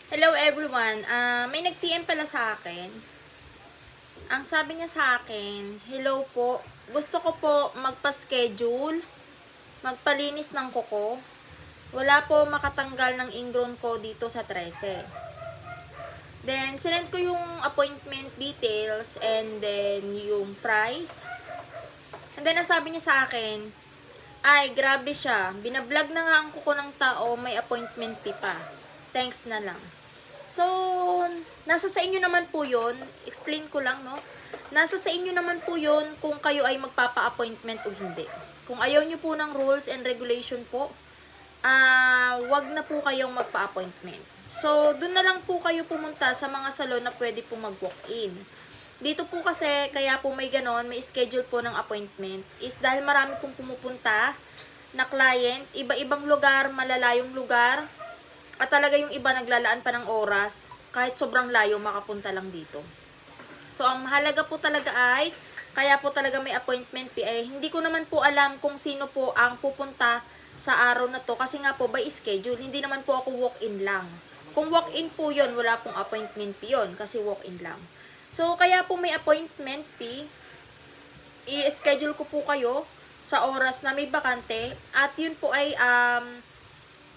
Hello everyone. May nag-TM pala sa akin. Ang sabi niya sa akin, hello po. Gusto ko po magpa-schedule, magpalinis ng kuko. Wala po makatanggal ng ingrown ko dito sa 13. Then, sinend ko yung appointment details and then yung price. And then, ang sabi niya sa akin, ay, grabe siya. Binablog na nga ang kuko ng tao, may appointment fee pa. Thanks na lang. So, nasa sa inyo naman po yun. Explain ko lang, no? Nasa sa inyo naman po yun kung kayo ay magpapa-appointment o hindi. Kung ayaw nyo po ng rules and regulation po, wag na po kayong magpa-appointment. So, dun na lang po kayo pumunta sa mga salon na pwede po mag-walk-in. Dito po kasi, kaya po may ganon, may schedule po ng appointment, is dahil marami pong pumupunta na client, iba-ibang lugar, malalayong lugar, at talaga yung iba naglalaan pa ng oras, kahit sobrang layo makapunta lang dito. So, ang mahalaga po talaga ay, kaya po talaga may appointment fee, hindi ko naman po alam kung sino po ang pupunta sa araw na to, kasi nga po by schedule, hindi naman po ako walk-in lang. Kung walk-in po yun, wala pong appointment fee yun, kasi walk-in lang. So, kaya po may appointment fee, i-schedule ko po kayo sa oras na may bakante, at yun po ay,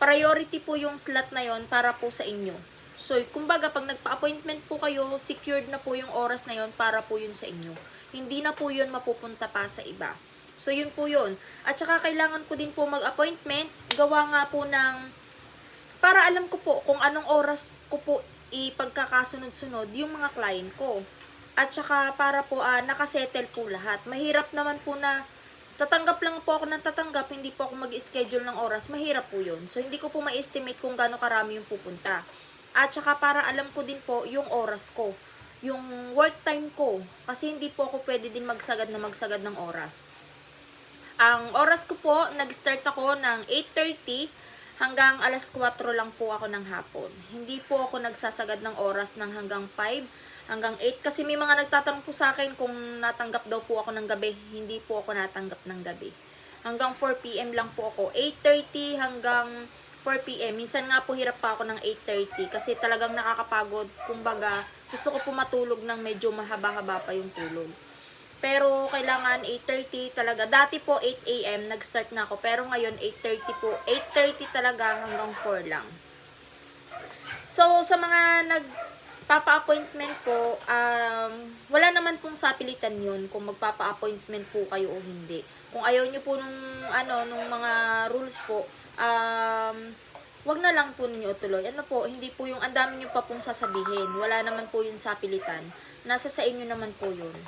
priority po yung slot na yon para po sa inyo. So, kumbaga, pag nagpa-appointment po kayo, secured na po yung oras na yon para po yun sa inyo. Hindi na po yun mapupunta pa sa iba. So, yun po yun. At saka, kailangan ko din po mag-appointment. Gawa nga po ng, para alam ko po kung anong oras ko po ipagkakasunod-sunod yung mga client ko. At saka, para po nakasettle po lahat. Mahirap naman po na tatanggap lang po ako ng tatanggap, hindi po ako mag-schedule ng oras, mahirap po yun. So, hindi ko po ma-estimate kung gaano karami yung pupunta. At saka para alam ko din po yung oras ko, yung work time ko, kasi hindi po ako pwede din magsagad ng oras. Ang oras ko po, nag-start ako ng 8:30 hanggang alas 4 lang po ako ng hapon. Hindi po ako nagsasagad ng oras ng hanggang 5, hanggang 8. Kasi may mga nagtatanong po sa akin kung natanggap daw po ako ng gabi. Hindi po ako natanggap ng gabi. Hanggang 4 PM lang po ako. 8:30 hanggang 4 PM. Minsan nga po hirap pa ako ng 8:30 kasi talagang nakakapagod. Kumbaga, gusto ko po matulog ng medyo mahaba-haba pa yung tulog. Pero kailangan 8:30 talaga. Dati po 8 AM nag-start na ako. Pero ngayon 8:30 po. 8:30 talaga hanggang 4 lang. So, sa mga nagpapa-appointment po, wala naman pong sapilitan yun kung magpapa-appointment po kayo o hindi. Kung ayaw nyo po nung mga rules po, wag na lang po ninyo tuloy. Ano po, hindi po yung andami nyo pa pong sasabihin. Wala naman po yung sapilitan. Nasa sa inyo naman po yun.